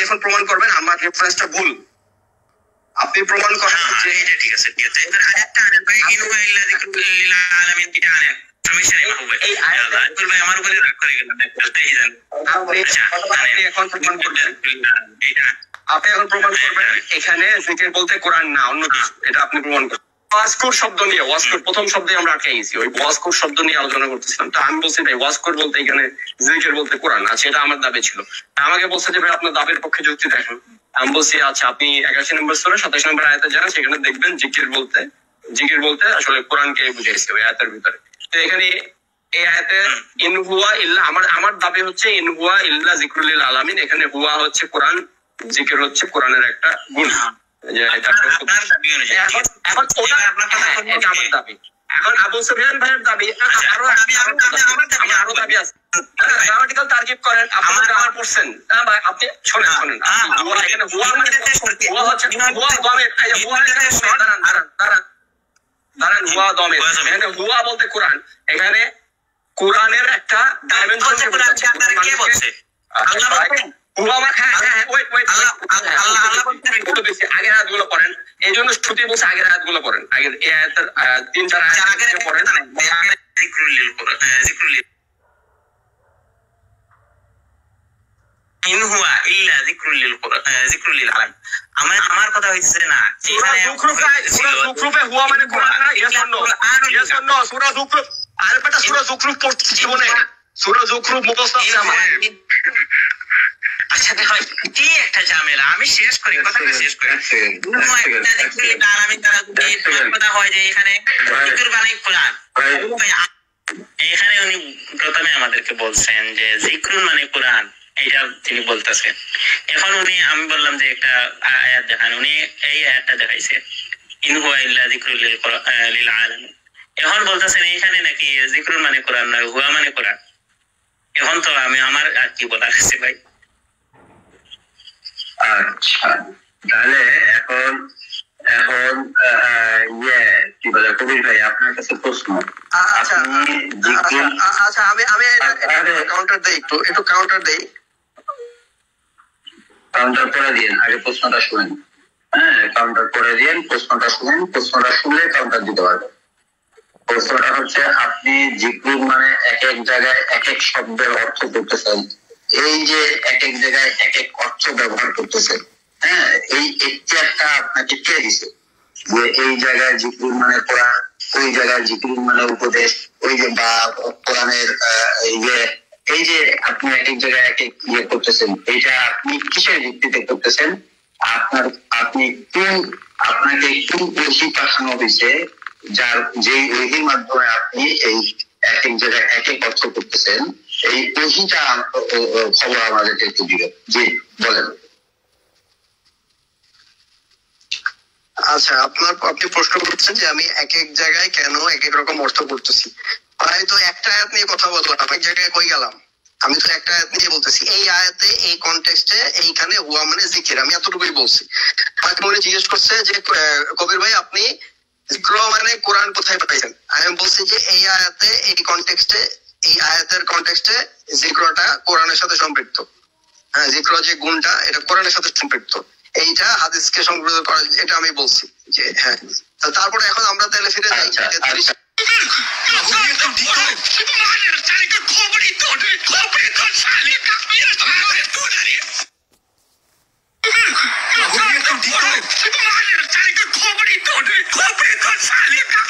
এখন প্রমাণ করবেন আমার রেফারেন্সটা ভুল, আপনি প্রমাণ করেন যে এটা ঠিক আছে ঠিক আছে। এবার আরেকটা আনেন ভাই, ইনহু ইল্লা যিকরুল আলামিন এটা আনেন, সমস্যা নেই মাহবুব ভাই। এই আয়াত ভাই আমার উপরে রাগ করে গেলেন, তাই জানেন। আচ্ছা আপনি এখন প্রমাণ করবেন এটা, আপনি এখন প্রমাণ করবেন এখানে জিকির বলতে কোরআন না অন্য কিছু, এটা আপনি প্রমাণ করবেন। ওয়াজকুর শব্দ নিয়ে, ওয়াজকুর প্রথম শব্দে আমরা আটকে গেছি, ওই ওয়াজকুর শব্দ নিয়ে আলোচনা করতেছিলাম। তো আমি বলছি ভাই ওয়াজকুর বলতে এখানে জিকির বলতে কোরআন আছে, এটা আমার দাবি ছিল। আমাকে বলছে যে ভাই আপনার দাবির পক্ষে যুক্তি দেখেন। আমি বলছি আচ্ছা আপনি 81 নম্বর সূরা 27 নম্বর আয়াতে যান, সেখানে দেখবেন জিকির বলতে আসলে কোরআনকে বুঝাইছে ওই আয়াতের ভিতরে। তো এখানে এই আয়াতে ইন হুয়া ইল্লা, আমার দাবি হচ্ছে ইন হুয়া ইল্লা যিকরুল লিল আলামিন, এখানে হুয়া হচ্ছে কোরআন, জিকির হচ্ছে কোরআনের একটা গুণ। এখন আবু সুফিয়ান ভাইয়ের দাবি আরো দাবি আছে, গ্রামাটিক্যাল তারকিব করেন আমার পড়ছেন আপনি শোনেন দাঁড়ান হুয়া দমে, এখানে হুয়া বলতে কোরআন, এখানে কোরআনের একটা ডাইমেনশন আগের হাত গুলো পড়েন, এই জন্য শ্রুতি বলছে আগের হাত গুলো পড়েন, আগের 3-4 আয়াত পড়েন। ইন হুয়া ইল্লা যিকরুল লিল আলামিন, আমার কথা হইছে না এখানে যুখরুফে হুয়া মানে কোরআন না, ইয়েস অর নো সূরা যুখরুফ, আর বেটা সূরা যুখরুফ পড়তে জীবনে সূরা যুখরুফ মুখস্থ আছে আমার। আচ্ছা দেখো কি একটা ঝামেলা, আমি শেষ করি কথাটা শেষ করি। কথা হয় যে এখানে জিকির বানাই কোরআন, এখানে উনি প্রথমে আমাদেরকে বলছেন যে জিকরুন মানে কোরআন, এটা তিনি বলতেছেন। এখন আমি বললাম যে একটা আয়াত দেখান, উনি এই আয়াতটা দেখাইছে ইন হুয়া ইল্লা যিকরুল লিল আলামিন। এখন বলতেছেন এইখানে নাকি জিকরুন মানে কোরআন নয়, হুয়া মানে কোরআন। এখন তো আমার আর কি বলার আছে ভাই। আচ্ছা তাহলে এখন কি বলে কবির ভাই আপনার কাছে প্রশ্ন। আচ্ছা আমি কাউন্টার দেই, একটু কাউন্টার দেই। কাউন্টার করে দিন, আগে প্রশ্নটা শুনেন। হ্যাঁ কাউন্টার করে দিন, প্রশ্নটা শুনেন, প্রশ্নটা শুনলে কাউন্টার দিতে পারবেন। প্রশ্নটা হচ্ছে আপনি জিকরুন মানে এক এক জায়গায় এক এক শব্দের অর্থ করতেছেন, এই যে এক এক জায়গায় এক এক অর্থ ব্যবহার করতেছেন, হ্যাঁ এই একটা আপনাকে কে দিছে যে এই জায়গায় জিকরুন মানে কোরআন, ওই জায়গায় জিকরুন মানে উপদেশ, ওই যে বা কোরআনের এই যে আপনি এক এক জায়গায় এক এক ইয়ে করতেছেন, এইটা আপনি কিসের ভিত্তিতে করতেছেন? আপনাকে কোন ওহী পাঠানো হয়েছে যার যে ওহীর মাধ্যমে আপনি এই এক এক জায়গায় এক এক অর্থ করতেছেন, এই ওহীটা খবর আমাদেরকে একটু দিবেন। জি বলেন। আচ্ছা আপনি প্রশ্ন করছেন যে আমি এক এক জায়গায় কেন এক এক রকম অর্থ করতেছি। আমি তো একটা আয়াত নিয়ে কথা বললাম, এক জায়গায় কই গেলাম? আমি তো একটা আয়াত নিয়ে বলতেছি, এই আয়াতে এই কনটেক্সটে এইখানে হুয়া মানে জিকির, আমি এতটুকুই বলছি। মনে জিজ্ঞেস করছে যে কবির ভাই আপনি জিক্র মানে কোরআন কোথায় পাইছেন? আমি বলছি যে এই আয়াতে এই কনটেক্সটে, এই আয়াতের কনটেক্সটে জিক্রটা কোরআনের সাথে সম্পৃক্ত। হ্যাঁ জিক্র যে গুণটা এটা কোরআনের সাথে সম্পৃক্ত, এইটা হাদিসকে সংগ্রহ করা, এটা আমি বলছি যে হ্যাঁ। তারপরে এখন আমরা তাহলে ফিরে যাই। Khobri to sale ka